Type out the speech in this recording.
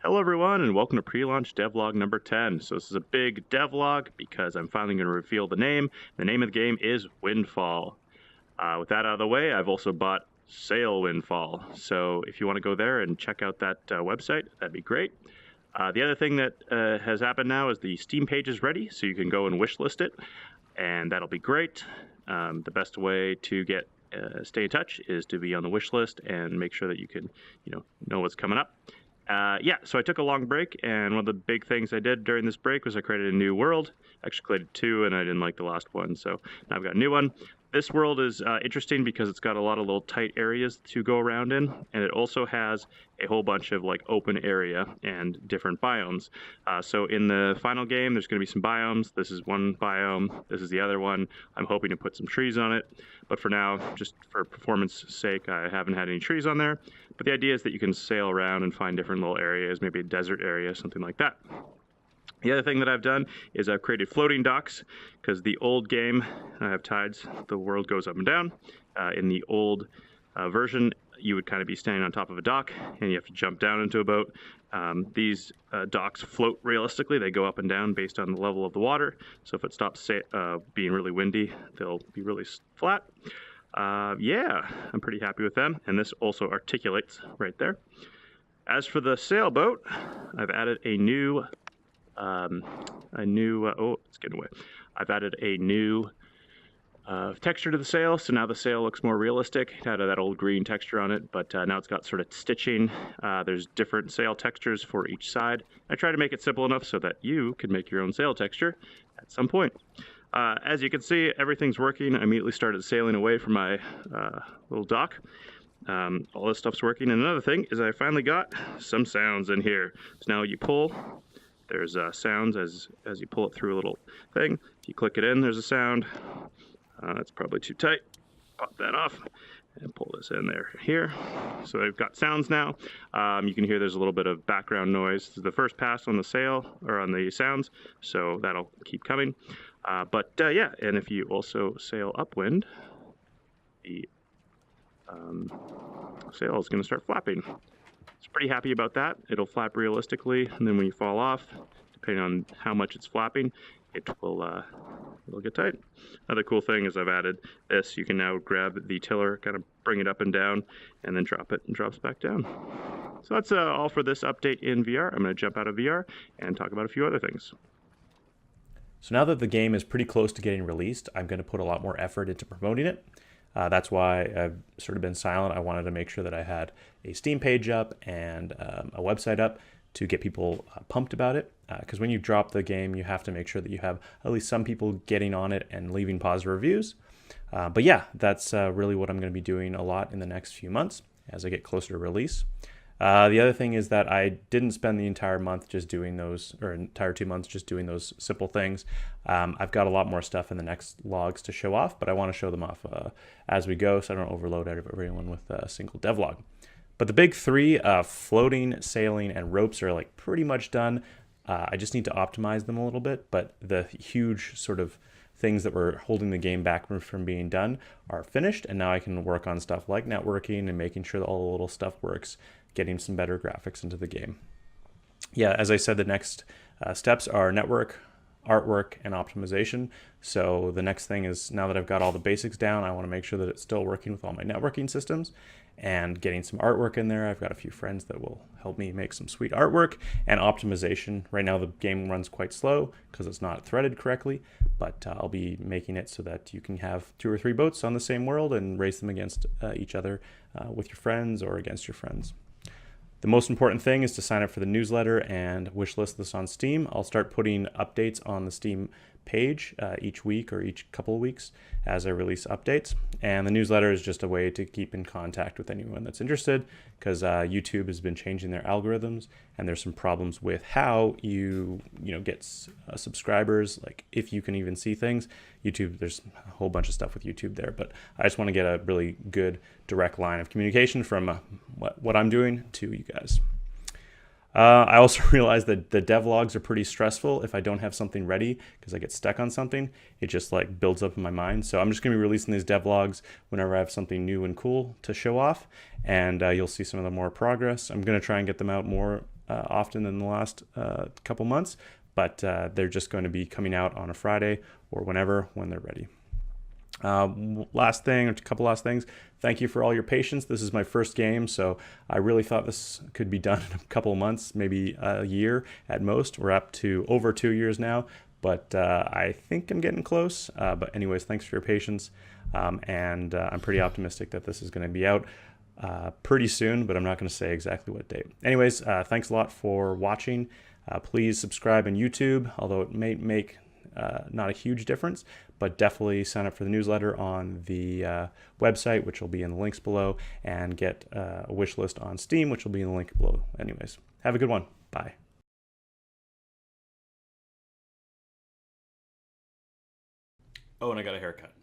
Hello everyone and welcome to Prelaunch Devlog number 10. So this is a big devlog because I'm finally going to reveal the name. The name of the game is Windfall. With that out of the way, I've also bought Sail Windfall. So if you want to go there and check out that website, that'd be great. The other thing that has happened now is the Steam page is ready, so you can go and wishlist it, and that'll be great. The best way to stay in touch is to be on the wish list and make sure that you can, know what's coming up. So I took a long break, and one of the big things I did during this break was I created a new world. I actually created two, and I didn't like the last one, so now I've got a new one. This world is interesting because it's got a lot of little tight areas to go around in, and it also has a whole bunch of open area and different biomes. So in the final game, there's going to be some biomes. This is one biome. This is the other one. I'm hoping to put some trees on it, but for now, just for performance sake, I haven't had any trees on there. But the idea is that you can sail around and find different little areas, maybe a desert area, something like that. The other thing that I've done is I've created floating docks, because the old game, I have tides, the world goes up and down. In the old version, you would kind of be standing on top of a dock, and you have to jump down into a boat. These docks float realistically. They go up and down based on the level of the water. So if it stops being really windy, they'll be really flat. I'm pretty happy with them, and this also articulates right there. As for the sailboat, I've added a new it's getting away. I've added a new texture to the sail, so now the sail looks more realistic. It had that old green texture on it, but now it's got sort of stitching. There's different sail textures for each side. I try to make it simple enough so that you can make your own sail texture at some point. As you can see, everything's working. I immediately started sailing away from my little dock. All this stuff's working. And another thing is I finally got some sounds in here. So now you pull, there's sounds as you pull it through a little thing. If you click it in, there's a sound. That's probably too tight. Pop that off and pull this in here. So I've got sounds now. You can hear there's a little bit of background noise. This is the first pass on the sail, or on the sounds, so that'll keep coming. And if you also sail upwind, the sail is going to start flapping. It's pretty happy about that. It'll flap realistically, and then when you fall off, depending on how much it's flapping, it'll get tight. Another cool thing is I've added this. You can now grab the tiller, kind of bring it up and down, and then drop it, and it drops back down. So that's all for this update in VR. I'm going to jump out of VR and talk about a few other things. So now that the game is pretty close to getting released, I'm going to put a lot more effort into promoting it. That's why I've sort of been silent. I wanted to make sure that I had a Steam page up and a website up to get people pumped about it. Because when you drop the game, you have to make sure that you have at least some people getting on it and leaving positive reviews. That's really what I'm going to be doing a lot in the next few months as I get closer to release. The other thing is that I didn't spend the entire month just doing those, or entire 2 months just doing those simple things. I've got a lot more stuff in the next logs to show off, but I want to show them off as we go so I don't overload everyone with a single devlog. But the big three, floating, sailing, and ropes are pretty much done. I just need to optimize them a little bit, but the huge sort of things that were holding the game back from being done are finished, and now I can work on stuff like networking and making sure that all the little stuff works, getting some better graphics into the game. As I said, the next steps are network, artwork, and optimization. So the next thing is, now that I've got all the basics down, I want to make sure that it's still working with all my networking systems and getting some artwork in there. I've got a few friends that will help me make some sweet artwork, and optimization. Right now the game runs quite slow because it's not threaded correctly, but I'll be making it so that you can have 2 or 3 boats on the same world and race them against each other with your friends or against your friends. The most important thing is to sign up for the newsletter and wishlist this on Steam. I'll start putting updates on the Steam page each week or each couple of weeks as I release updates. And the newsletter is just a way to keep in contact with anyone that's interested, because YouTube has been changing their algorithms, and there's some problems with how you get subscribers, like if you can even see things. YouTube, there's a whole bunch of stuff with YouTube there, but I just want to get a really good direct line of communication from what I'm doing to you guys. I also realized that the devlogs are pretty stressful if I don't have something ready, because I get stuck on something. It just builds up in my mind. So I'm just going to be releasing these devlogs whenever I have something new and cool to show off, and you'll see some of the more progress. I'm going to try and get them out more often in the last couple months, but they're just going to be coming out on a Friday or when they're ready. Last thing, or a couple last things. Thank you for all your patience. This is my first game, so I really thought this could be done in a couple of months, maybe a year at most. We're up to over 2 years now, but I think I'm getting close. But anyways, thanks for your patience, and I'm pretty optimistic that this is going to be out pretty soon, but I'm not going to say exactly what date. Anyways, thanks a lot for watching. Please subscribe on YouTube, although it may make not a huge difference, but definitely sign up for the newsletter on the website, which will be in the links below, and get a wish list on Steam, which will be in the link below. Anyways, have a good one. Bye. Oh, and I got a haircut.